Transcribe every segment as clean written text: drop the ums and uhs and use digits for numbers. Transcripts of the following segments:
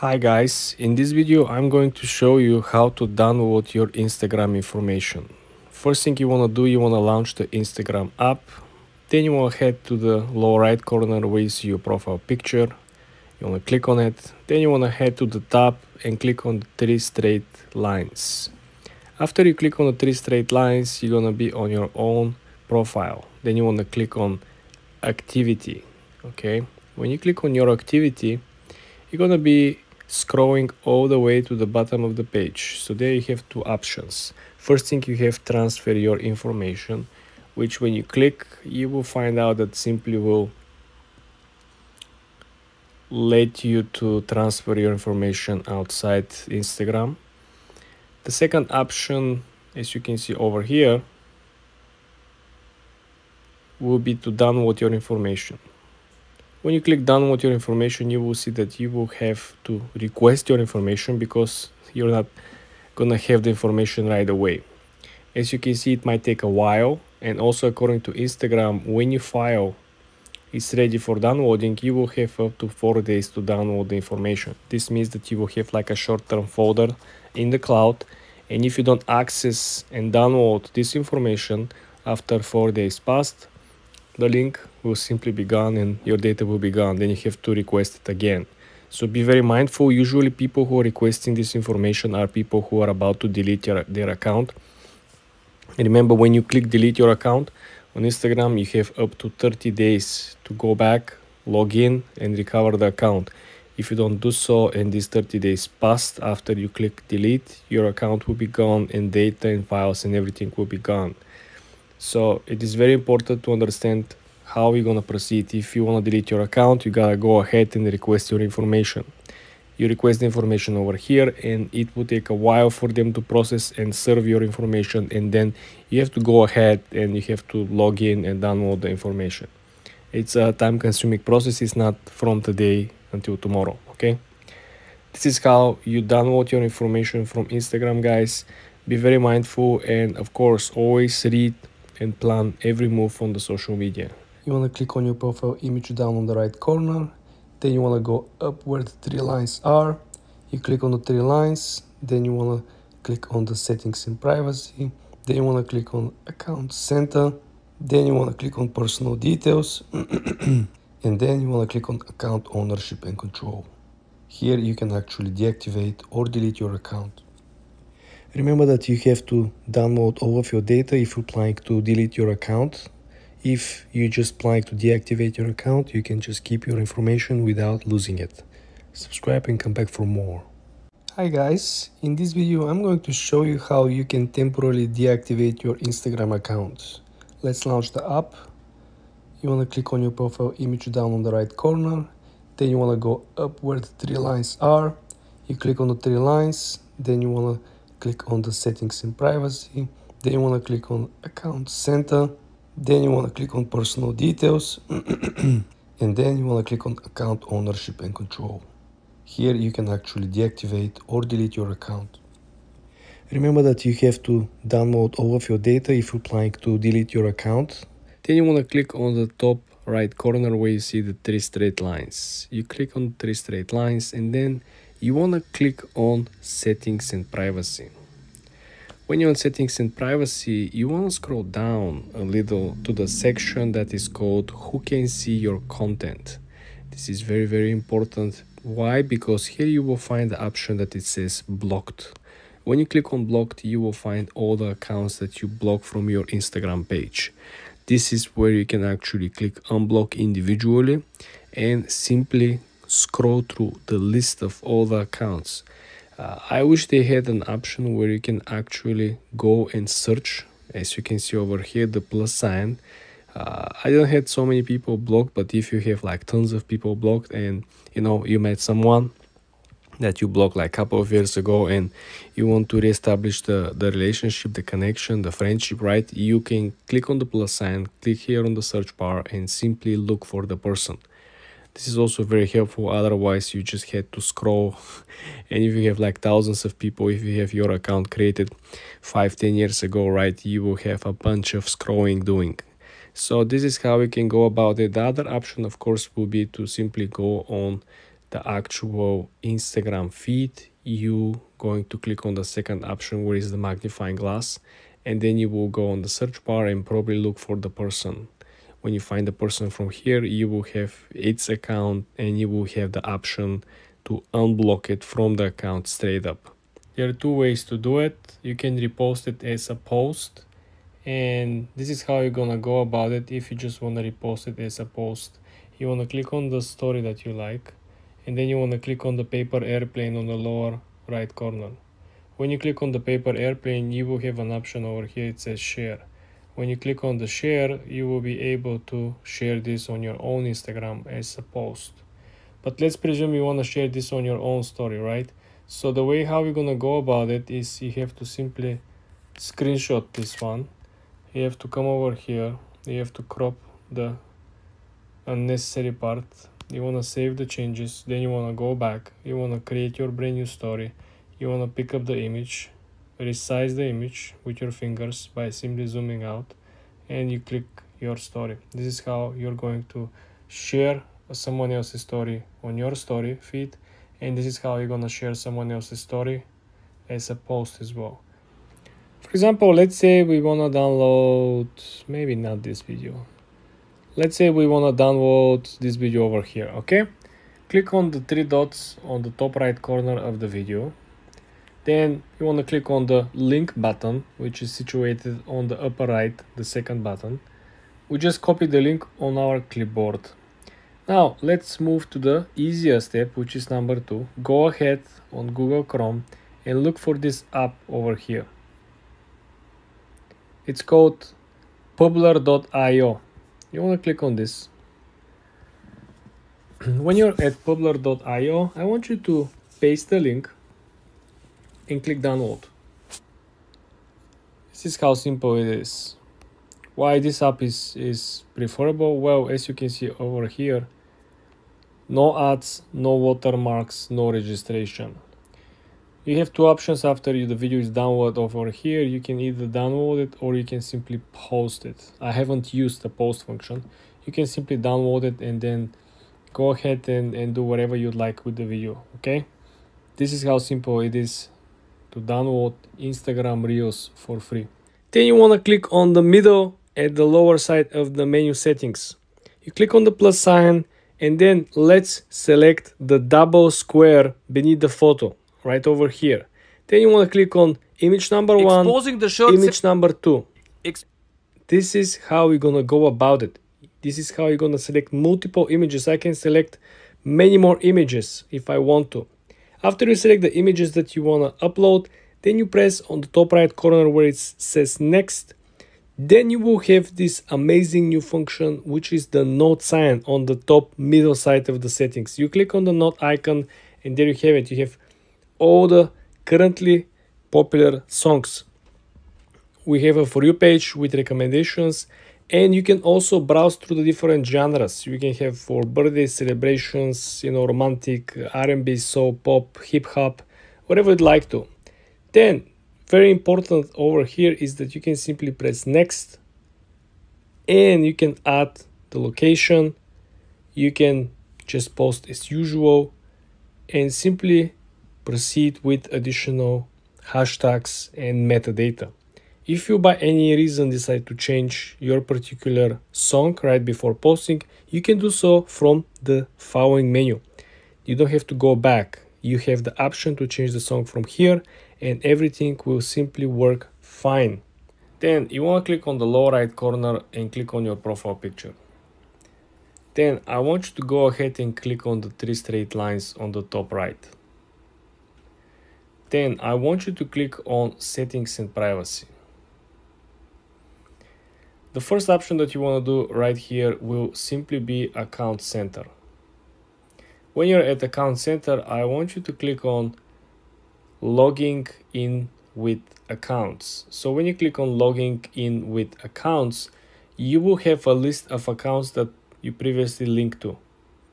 Hi guys, in this video I'm going to show you how to download your Instagram information. First thing you want to do, you want to launch the Instagram app. Then you want to head to the lower right corner where you see your profile picture. You want to click on it. Then you want to head to the top and click on the three straight lines. After you click on the three straight lines, you're going to be on your own profile. Then you want to click on activity. Okay, when you click on your activity, you're going to be scrolling all the way to the bottom of the page. So there you have two options. First thing, you have transfer your information, which when you click, you will find out that simply will let you to transfer your information outside Instagram. The second option, as you can see over here, will be to download your information. When you click download your information, you will see that you will have to request your information because you're not gonna have the information right away. As you can see, it might take a while, and also according to Instagram, when your file is ready for downloading, you will have up to 4 days to download the information. This means that you will have like a short-term folder in the cloud, and if you don't access and download this information after 4 days passed, the link will simply be gone and your data will be gone. Then you have to request it again. So be very mindful. Usually people who are requesting this information are people who are about to delete their account. And remember, when you click delete your account on Instagram, you have up to 30 days to go back, log in and recover the account. If you don't do so and these 30 days passed after you click delete, your account will be gone and data and files and everything will be gone. So it is very important to understand how you're gonna proceed. If you wanna delete your account, you gotta go ahead and request your information. You request the information over here and it will take a while for them to process and serve your information, and then you have to go ahead and you have to log in and download the information. It's a time-consuming process. It's not from today until tomorrow, okay? This is how you download your information from Instagram, guys. Be very mindful and of course always read and plan every move on the social media. You want to click on your profile image down on the right corner. Then you want to go up where the three lines are. You click on the three lines. Then you want to click on the settings and privacy. Then you want to click on account center. Then you want to click on personal details. And then you want to click on account ownership and control. Here you can actually deactivate or delete your account. Remember that you have to download all of your data if you're planning to delete your account. If you just plan to deactivate your account, you can just keep your information without losing it. Subscribe and come back for more. Hi guys, in this video I'm going to show you how you can temporarily deactivate your Instagram account. Let's launch the app. You want to click on your profile image down on the right corner. Then you want to go up where the three lines are. You click on the three lines. Then you want to click on the settings and privacy. Then you want to click on account center. Then you want to click on personal details. And then you want to click on account ownership and control. Here you can actually deactivate or delete your account. Remember that you have to download all of your data if you're planning to delete your account. Then you want to click on the top right corner where you see the three straight lines. You click on three straight lines and then you want to click on settings and privacy. When you're on settings and privacy, you want to scroll down a little to the section that is called who can see your content. This is very, very important. Why? Because here you will find the option that it says blocked. When you click on blocked, you will find all the accounts that you block from your Instagram page. This is where you can actually click unblock individually and simply scroll through the list of all the accounts. I wish they had an option where you can actually go and search. As you can see over here, the plus sign. I don't have so many people blocked, but if you have like tons of people blocked and you met someone that you blocked like a couple of years ago and you want to reestablish the relationship, the connection, the friendship, right? You can click on the plus sign, click here on the search bar and simply look for the person. This is also very helpful. Otherwise you just had to scroll, and if you have like thousands of people, if you have your account created 5-10 years ago, right, you will have a bunch of scrolling doing. So this is how we can go about it. The other option, of course, will be to simply go on the actual Instagram feed, you going to click on the second option where is the magnifying glass, and then you will go on the search bar and probably look for the person. When you find the person from here, you will have its account and you will have the option to unblock it from the account straight up. There are two ways to do it. You can repost it as a post, and this is how you're gonna go about it. If you just want to repost it as a post, you want to click on the story that you like, and then you want to click on the paper airplane on the lower right corner. When you click on the paper airplane, you will have an option over here. It says share. When you click on the share, you will be able to share this on your own Instagram as a post. But let's presume you want to share this on your own story, right? So the way how you're gonna go about it is you have to simply screenshot this one. You have to come over here. You have to crop the unnecessary part. You want to save the changes. Then you want to go back. You want to create your brand new story. You want to pick up the image, resize the image with your fingers by simply zooming out, and you click your story. This is how you're going to share someone else's story on your story feed, and this is how you're going to share someone else's story as a post as well. For example, let's say we want to download, maybe not this video. Let's say we want to download this video over here, okay? Click on the three dots on the top right corner of the video. Then you want to click on the link button, which is situated on the upper right, the second button. We just copy the link on our clipboard. Now let's move to the easier step, which is number 2. Go ahead on Google Chrome and look for this app over here. It's called Publer.io. You want to click on this. When you're at Publer.io, I want you to paste the link and click download. This is how simple it is. Why this app is preferable? Well, as you can see over here, no ads, no watermarks, no registration. You have two options after the video is downloaded over here. You can either download it or you can simply post it. I haven't used the post function. You can simply download it and then go ahead and do whatever you'd like with the video, okay? This is how simple it is to download Instagram Reels for free. Then you want to click on the middle at the lower side of the menu settings. You click on the plus sign and then let's select the double square beneath the photo right over here. Then you want to click on image number 1, image number 2. This is how we're gonna go about it. This is how you're gonna select multiple images. I can select many more images if I want to. After you select the images that you wanna upload, then you press on the top right corner where it says next. Then you will have this amazing new function, which is the note sign on the top middle side of the settings. You click on the note icon and there you have it. You have all the currently popular songs. We have a For You page with recommendations, and you can also browse through the different genres. You can have for birthday celebrations, romantic, R&B, soul, pop, hip hop, whatever you'd like to. Then, very important over here is that you can simply press next, and you can add the location. You can just post as usual and simply proceed with additional hashtags and metadata. If you by any reason decide to change your particular song right before posting, you can do so from the following menu. You don't have to go back. You have the option to change the song from here and everything will simply work fine. Then you want to click on the lower right corner and click on your profile picture. Then I want you to go ahead and click on the 3 straight lines on the top right. Then I want you to click on settings and privacy. The first option that you want to do right here will simply be account center. When you're at account center, I want you to click on logging in with accounts. So when you click on logging in with accounts, you will have a list of accounts that you previously linked to.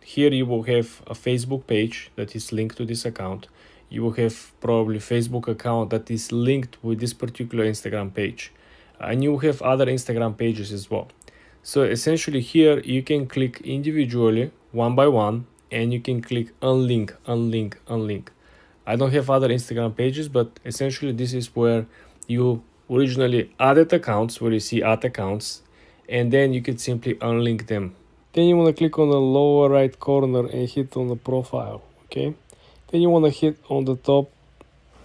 Here you will have a Facebook page that is linked to this account. You will have probably Facebook account that is linked with this particular Instagram page. And you will have other Instagram pages as well. So essentially here you can click individually, one by one, and you can click unlink, unlink, unlink. I don't have other Instagram pages, but essentially this is where you originally added accounts, where you see add accounts, and then you can simply unlink them. Then you want to click on the lower right corner and hit on the profile, okay? Then you want to hit on the top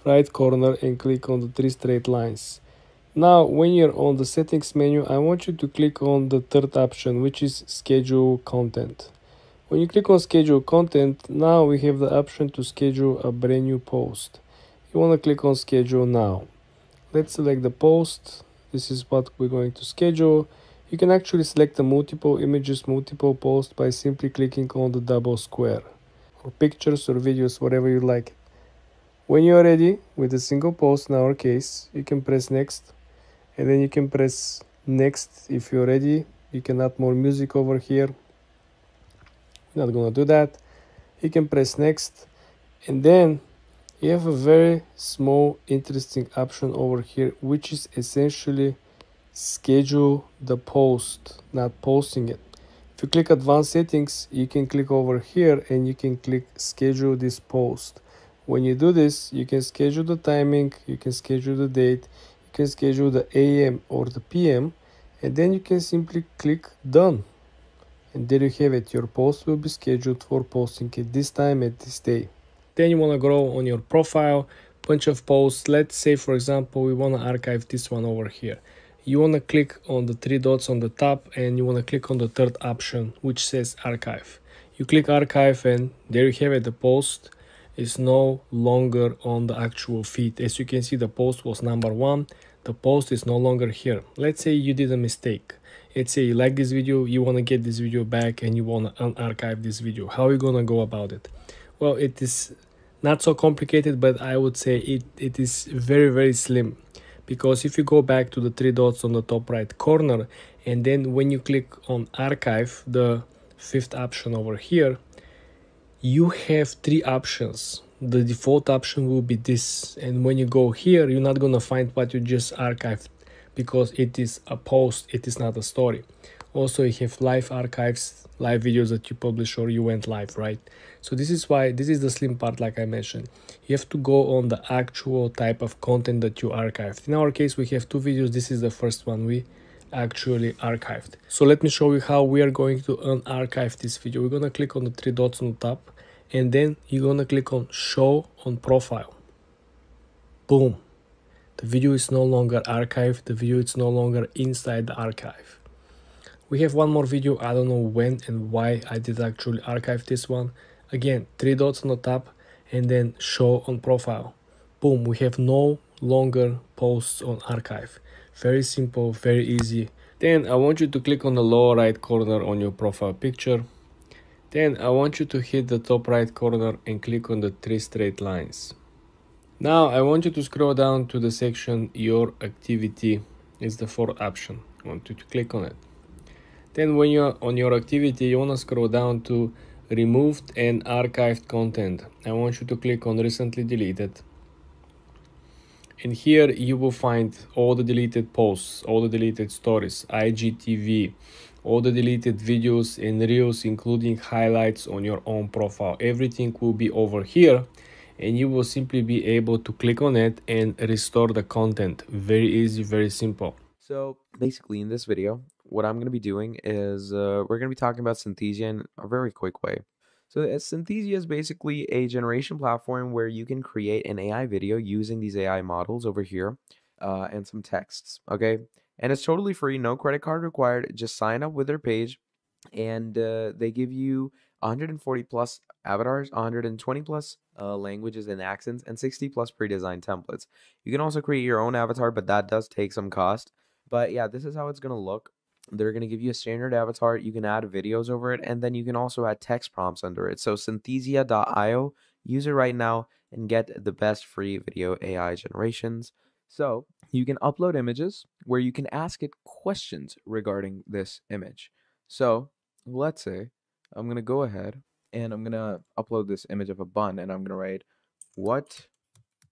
right corner and click on the 3 straight lines. Now, when you're on the settings menu, I want you to click on the third option, which is schedule content. When you click on schedule content, now we have the option to schedule a brand new post. You want to click on schedule now. Let's select the post. This is what we're going to schedule. You can actually select the multiple images, multiple posts by simply clicking on the double square, or pictures or videos, whatever you like. When you're ready with a single post, in our case, you can press next, and then you can press next if you're ready. You can add more music over here. We're not gonna do that. You can press next, and then you have a very small interesting option over here, which is essentially schedule the post, not posting it. If you click advanced settings, you can click over here and you can click schedule this post. When you do this, you can schedule the timing, you can schedule the date, you can schedule the AM or the PM, and then you can simply click done. And there you have it. Your post will be scheduled for posting at this time at this day. Then you want to grow on your profile, bunch of posts. Let's say, for example, we want to archive this one over here. You want to click on the 3 dots on the top and you want to click on the third option, which says archive. You click archive and there you have it. The post is no longer on the actual feed. As you can see, the post was number 1. The post is no longer here. Let's say you did a mistake. Let's say you like this video, you want to get this video back and you want to unarchive this video. How are you going to go about it? Well, it is not so complicated, but I would say it is very, very slim. Because if you go back to the 3 dots on the top right corner, and then when you click on archive, the 5th option over here, you have 3 options. The default option will be this, and when you go here, you're not gonna find what you just archived because it is a post, it is not a story. Also, you have live archives, live videos that you publish or you went live, right? So this is why this is the slim part, like I mentioned. You have to go on the actual type of content that you archived. In our case, we have 2 videos. This is the first one we actually archived. So let me show you how we are going to unarchive this video. We're gonna click on the 3 dots on the top, and then you're gonna click on show on profile. Boom. The video is no longer archived. The video is no longer inside the archive. We have one more video. I don't know when and why I did actually archive this one. Again, 3 dots on the top and then show on profile. Boom, we have no longer posts on archive. Very simple, very easy. Then I want you to click on the lower right corner on your profile picture. Then I want you to hit the top right corner and click on the 3 straight lines. Now I want you to scroll down to the section your activity is the 4th option. I want you to click on it. Then when you're on your activity, you want to scroll down to removed and archived content. I want you to click on recently deleted. And here you will find all the deleted posts, all the deleted stories, IGTV, all the deleted videos and reels, including highlights on your own profile. Everything will be over here, and you will simply be able to click on it and restore the content. Very easy, very simple. So basically in this video, what I'm going to be doing is we're going to be talking about Synthesia in a very quick way. So Synthesia is basically a generation platform where you can create an AI video using these AI models over here and some texts, okay? And it's totally free, no credit card required. Just sign up with their page and they give you 140 plus avatars, 120 plus languages and accents, and 60 plus pre-designed templates. You can also create your own avatar, but that does take some cost. But yeah, this is how it's going to look. They're going to give you a standard avatar. You can add videos over it, and then you can also add text prompts under it. So synthesia.io, use it right now and get the best free video AI generations. So you can upload images where you can ask it questions regarding this image. So let's say I'm going to go ahead and I'm going to upload this image of a bun, and I'm going to write, what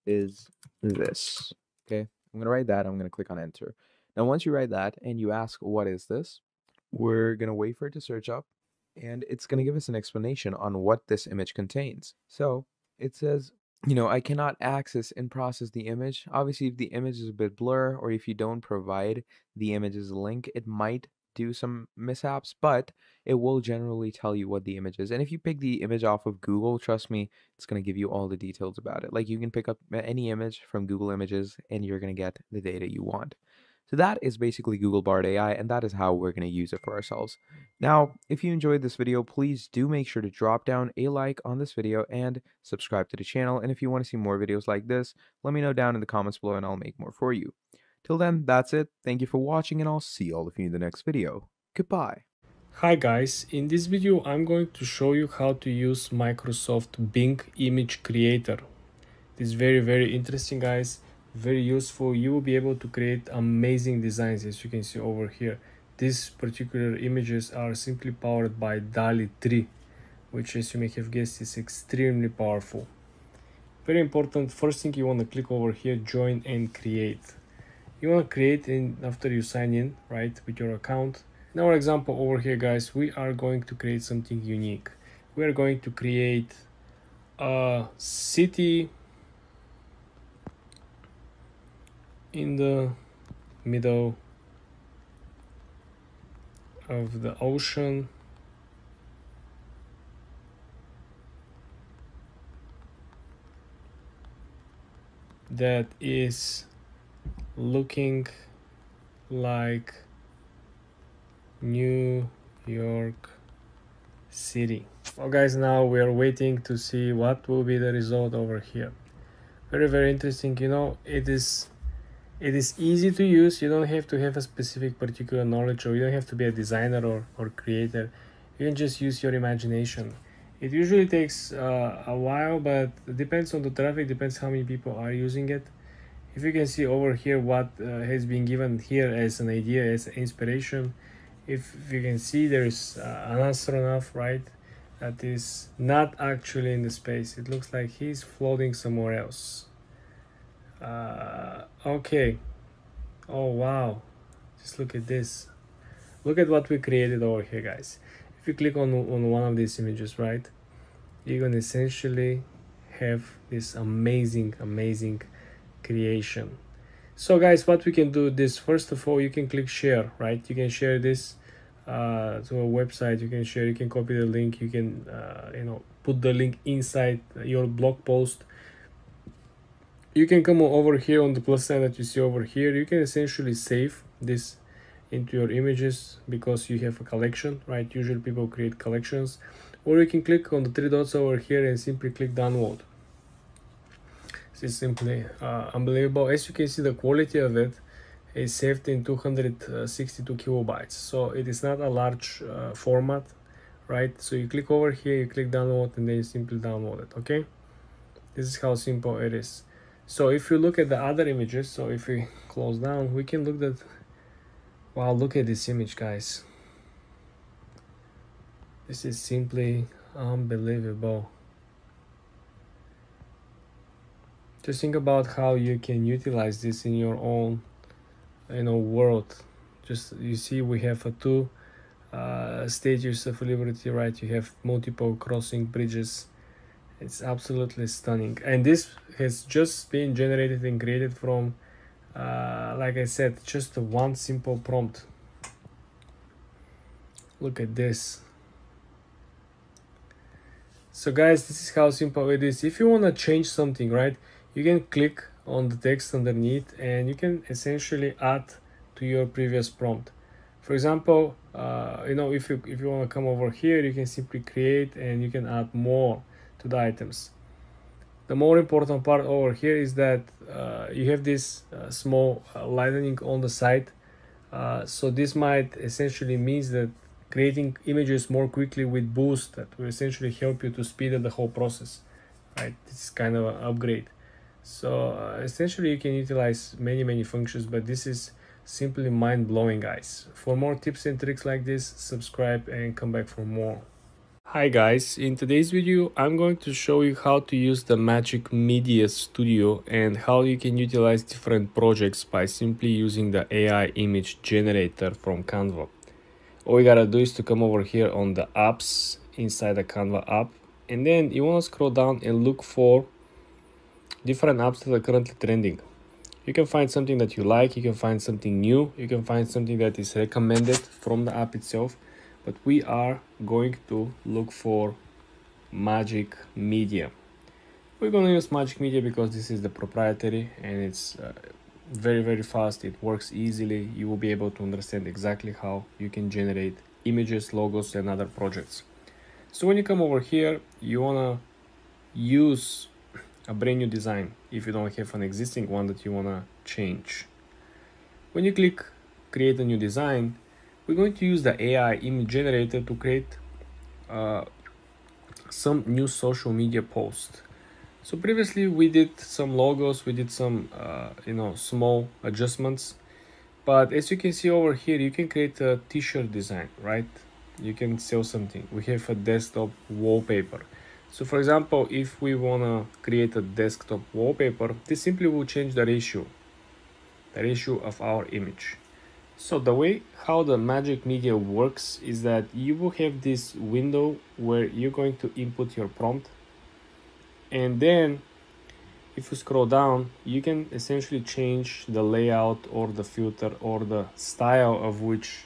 is this? Okay, I'm going to write that. I'm going to click on enter. Now, once you write that and you ask, what is this? We're going to wait for it to search up. and it's going to give us an explanation on what this image contains. So it says, I cannot access and process the image. Obviously, if the image is a bit blur or if you don't provide the image's link, it might do some mishaps, but it will generally tell you what the image is. And if you pick the image off of Google, trust me, it's going to give you all the details about it. Like, you can pick up any image from Google Images and you're going to get the data you want. So that is basically Google Bard AI, and that is how we're going to use it for ourselves. Now, if you enjoyed this video, please do make sure to drop down a like on this video and subscribe to the channel. And if you want to see more videos like this, let me know down in the comments below and I'll make more for you. Till then, that's it. Thank you for watching, and I'll see all of you in the next video. Goodbye. Hi guys, in this video I'm going to show you how to use Microsoft Bing Image Creator. It is very interesting, guys, very useful. You will be able to create amazing designs, as you can see over here. These particular images are simply powered by Dalio 3, which, as you may have guessed, is extremely powerful. Very important, first thing you want to click over here, join and create. You want to create after you sign in, right, with your account. In our example over here, guys, we are going to create something unique. We are going to create a city in the middle of the ocean. That is looking like New York City. Well guys, now we are waiting to see what will be the result over here. Very interesting. It is easy to use. You don't have to have a specific particular knowledge, or you don't have to be a designer or creator. You can just use your imagination. It usually takes a while, but it depends on the traffic, depends how many people are using it. If you can see over here what has been given here as an idea, as inspiration, if you can see, there's an astronaut, right, that is not actually in the space. It looks like he's floating somewhere else. Okay. Oh wow, just look at this. Look at what we created over here, guys. If you click on one of these images, right, you're gonna essentially have this amazing creation. So guys, what we can do this, first of all, you can click share, right? You can share this to a website. You can share, you can copy the link, you can put the link inside your blog post. You can come over here on the plus sign that you see over here. You can essentially save this into your images because you have a collection, right? Usually people create collections. Or you can click on the three dots over here and simply click download. This is simply unbelievable. As you can see, the quality of it is saved in 262 kilobytes. So it is not a large format, right? So you click over here, you click download, and then you simply download it, okay? This is how simple it is. So if you look at the other images, so if we close down, we can look at, wow, look at this image, guys. This is simply unbelievable. Just think about how you can utilize this in your own world. Just, you see, we have two statues of liberty, right? You have multiple crossing bridges. It's absolutely stunning, and this has just been generated and created from like I said, just one simple prompt. Look at this. So guys, this is how simple it is. If you want to change something, right, you can click on the text underneath and you can essentially add to your previous prompt. For example, if you want to come over here, you can simply create and you can add more to the items. The more important part over here is that you have this small lightning on the side. So this might essentially means that creating images more quickly with boost, that will essentially help you to speed up the whole process, right? This is kind of an upgrade. So essentially you can utilize many functions, but this is simply mind-blowing, guys. For more tips and tricks like this, subscribe and come back for more. Hi guys, in today's video I'm going to show you how to use the Magic Media Studio and how you can utilize different projects by simply using the AI image generator from Canva. all you gotta do is to come over here on the apps inside the Canva app, and then you want to scroll down and look for different apps that are currently trending. You can find something that you like, you can find something new, you can find something that is recommended from the app itself, but we are going to look for Magic Media. We're going to use Magic Media because this is the proprietary and it's very fast. It works easily. You will be able to understand exactly how you can generate images, logos, and other projects. So when you come over here, you want to use a brand new design if you don't have an existing one that you want to change. When you click create a new design, we're going to use the AI image generator to create some new social media post. So previously we did some logos, we did some small adjustments, but as you can see over here, you can create a t-shirt design, right? You can sell something. We have a desktop wallpaper. So for example, if we want to create a desktop wallpaper, this simply will change the ratio of our image. So the way how the Magic Media works is that you will have this window where you're going to input your prompt, and then if you scroll down, you can essentially change the layout or the filter or the style of which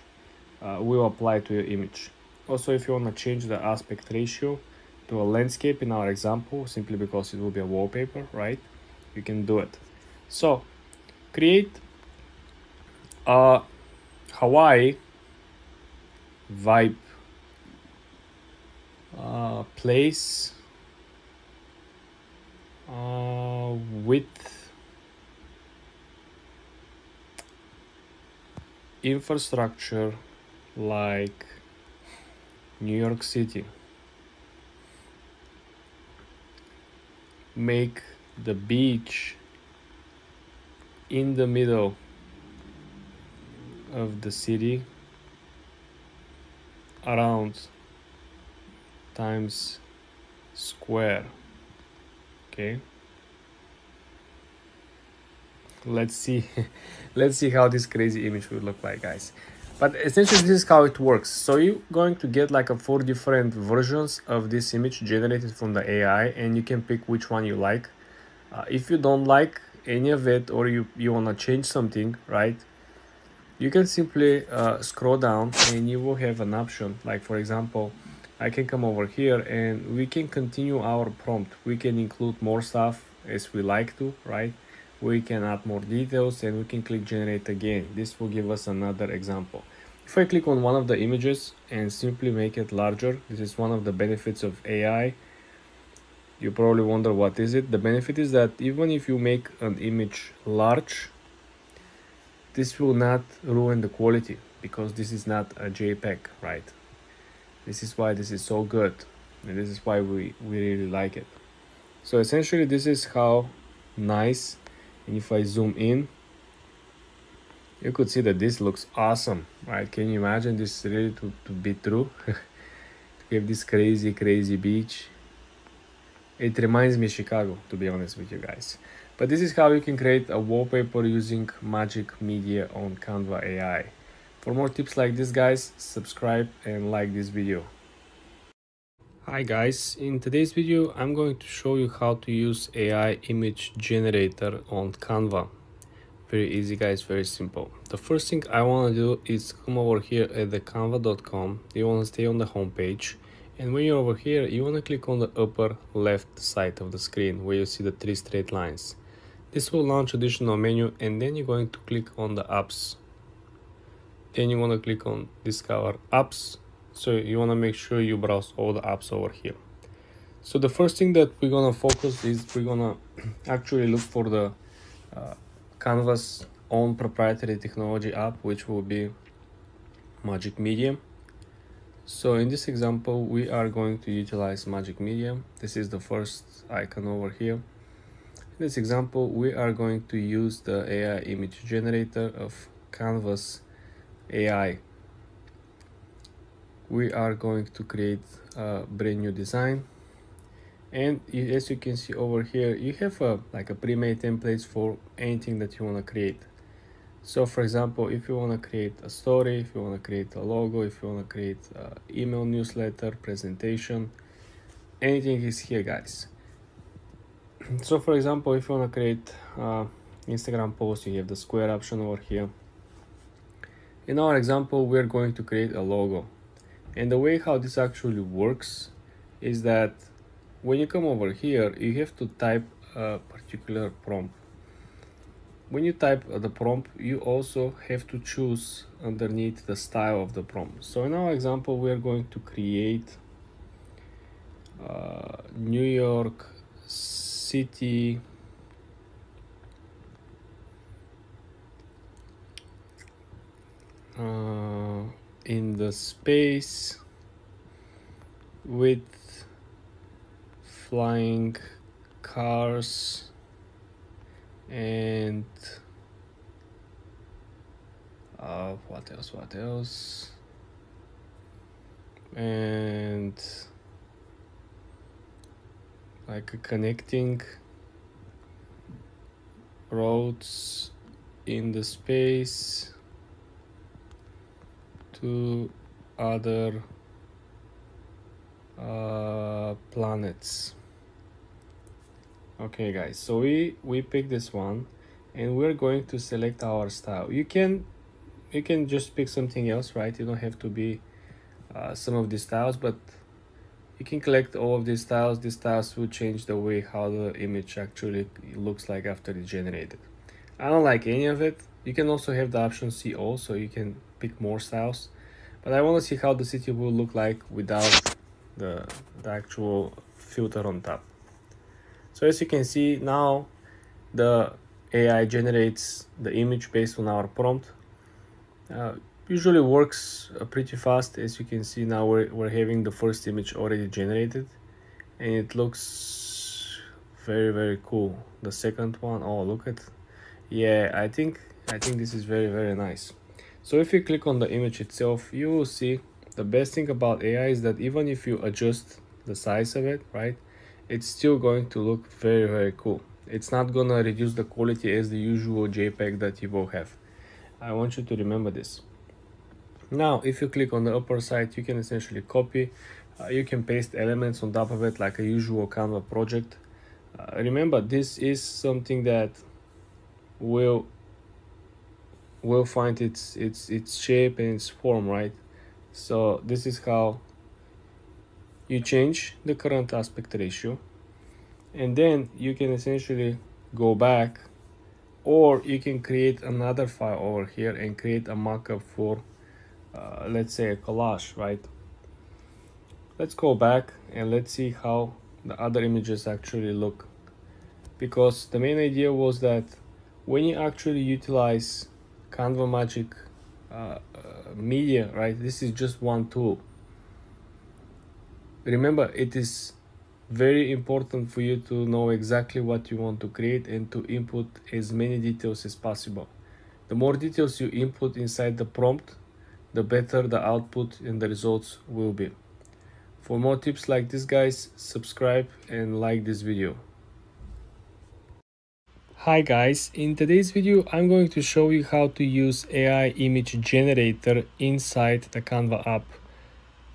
will apply to your image. Also, if you want to change the aspect ratio to a landscape in our example, simply because it will be a wallpaper, right? You can do it. So create a Hawaii vibe place with infrastructure like New York City. Make the beach in the middle of the city around Times Square. Okay, let's see let's see how this crazy image will look like, guys. But essentially this is how it works. So you're going to get like 4 different versions of this image generated from the AI, and you can pick which one you like. If you don't like any of it, or you want to change something, right, you can simply scroll down and you will have an option. Like for example, I can come over here and we can continue our prompt. We can include more stuff as we like to, right? We can add more details and we can click generate again. This will give us another example. If I click on one of the images and simply make it larger, this is one of the benefits of AI. You probably wonder what is it. The benefit is that even if you make an image large, this will not ruin the quality because this is not a JPEG, right? This is why this is so good, and this is why we really like it. So essentially this is how nice, and if I zoom in, you could see that this looks awesome, right? Can you imagine this really to be true? We have this crazy beach. It reminds me of Chicago, to be honest with you guys. But this is how you can create a wallpaper using Magic Media on Canva AI. For more tips like this, guys, subscribe and like this video. Hi guys, in today's video I'm going to show you how to use AI image generator on Canva. Very easy, guys, very simple. The first thing I want to do is come over here at the canva.com. You want to stay on the home page, and when you're over here you want to click on the upper left side of the screen where you see the 3 straight lines. This will launch additional menu, and then you're going to click on the apps. Then you want to click on discover apps. So you want to make sure you browse all the apps over here. So the first thing that we're going to focus is we're going to actually look for the Canva's own proprietary technology app, which will be Magic Media. So in this example, we are going to utilize Magic Media. This is the first icon over here. In this example, we are going to use the AI image generator of Canva's AI. We are going to create a brand new design, and as you can see over here, you have like a pre-made templates for anything that you want to create. So for example, if you want to create a story, if you want to create a logo, if you want to create an email newsletter, presentation, anything is here, guys. So for example, if you want to create Instagram post, you have the square option over here. In our example, we're going to create a logo. And the way how this actually works is that when you come over here, you have to type a particular prompt. When you type the prompt, you also have to choose underneath the style of the prompt. So in our example, we are going to create New York City in the space with flying cars and what else, and like connecting roads in the space to other planets. Okay guys, so we pick this one and we're going to select our style. You can just pick something else, right? You don't have to be some of these styles, but you can collect all of these styles. These styles will change the way how the image actually looks like after it's generated. I don't like any of it. You can also have the option see all, so you can pick more styles, but I want to see how the city will look like without the actual filter on top. So as you can see now, the AI generates the image based on our prompt. Usually works pretty fast. As you can see now, we're having the first image already generated, and it looks very cool. The second one, oh look at, yeah, I think this is very nice. So if you click on the image itself, you will see the best thing about AI is that even if you adjust the size of it, right, it's still going to look very cool. It's not gonna reduce the quality as the usual JPEG that you will have. I want you to remember this. Now if you click on the upper side, you can essentially copy, you can paste elements on top of it like a usual Canva project. Remember, this is something that will find its shape and its form, right? So this is how you change the current aspect ratio, and then you can essentially go back, or you can create another file over here and create a mockup for let's say a collage, right? Let's go back and let's see how the other images actually look, because the main idea was that when you actually utilize Canva Magic media, right, this is just one tool. Remember, it is very important for you to know exactly what you want to create and to input as many details as possible. The more details you input inside the prompt, the better the output and the results will be. For more tips like this, guys, subscribe and like this video. Hi guys, in today's video I'm going to show you how to use AI image generator inside the Canva app.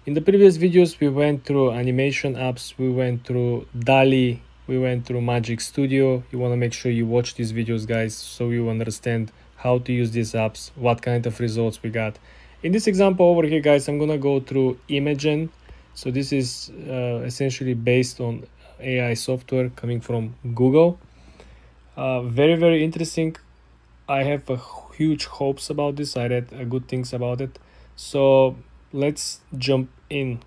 In the previous videos we went through animation apps, we went through Dalio, we went through Magic Studio. You want to make sure you watch these videos, guys, so you understand how to use these apps, what kind of results we got. In this example over here, guys, I'm gonna go through Imagen. So this is essentially based on AI software coming from Google. Very interesting. I have a huge hopes about this. I read good things about it. So let's jump in.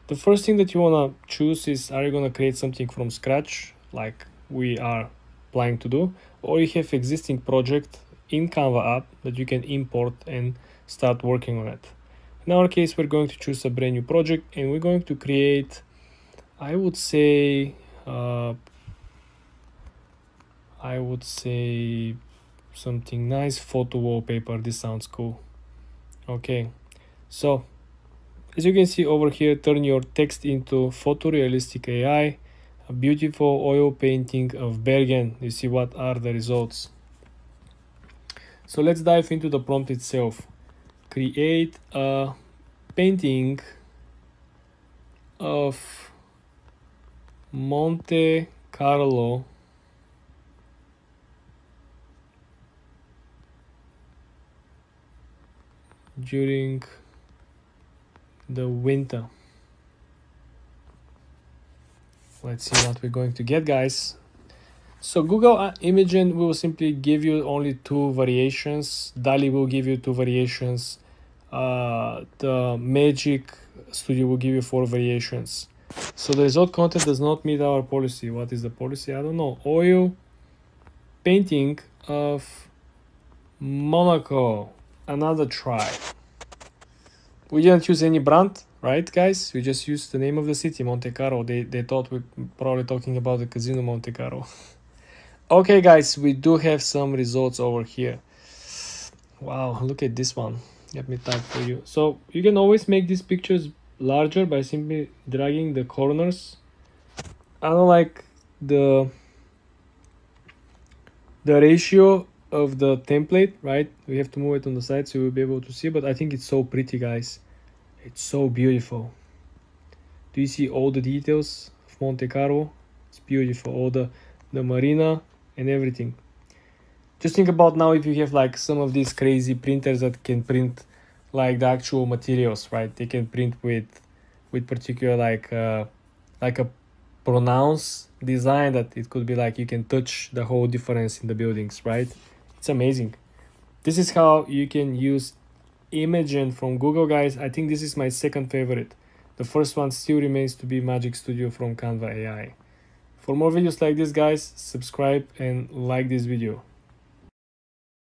The first thing that you want to choose is, are you going to create something from scratch like we are planning to do, or you have existing project in Canva app that you can import and start working on it. In our case, we're going to choose a brand new project and we're going to create, I would say something nice, photo wallpaper. This sounds cool. Okay, so as you can see over here, turn your text into photorealistic AI, a beautiful oil painting of Bergen. You see what are the results. So let's dive into the prompt itself. Create a painting of Monte Carlo during the winter. Let's see what we're going to get, guys. So Google Imagen will simply give you only 2 variations. DALI will give you 2 variations. The Magic Studio will give you 4 variations. So the result content does not meet our policy. What is the policy? I don't know. Oil painting of Monaco. Another try. We didn't use any brand, right, guys? We just used the name of the city, Monte Carlo. They thought we're probably talking about the casino Monte Carlo. Okay, guys, we do have some results over here. Wow, look at this one. Let me type for you. So you can always make these pictures larger by simply dragging the corners. I don't like the ratio of the template, right? We have to move it on the side so you'll be able to see, but I think it's so pretty, guys. It's so beautiful. Do you see all the details of Monte Carlo? It's beautiful. All the marina and everything. Just think about now if you have like some of these crazy printers that can print like the actual materials, right? They can print with particular like a pronounced design that it could be like you can touch the whole difference in the buildings, right? It's amazing. This is how you can use Imagen from Google, guys. I think this is my second favorite. The first one still remains to be Magic Studio from Canva AI. For more videos like this, guys, subscribe and like this video.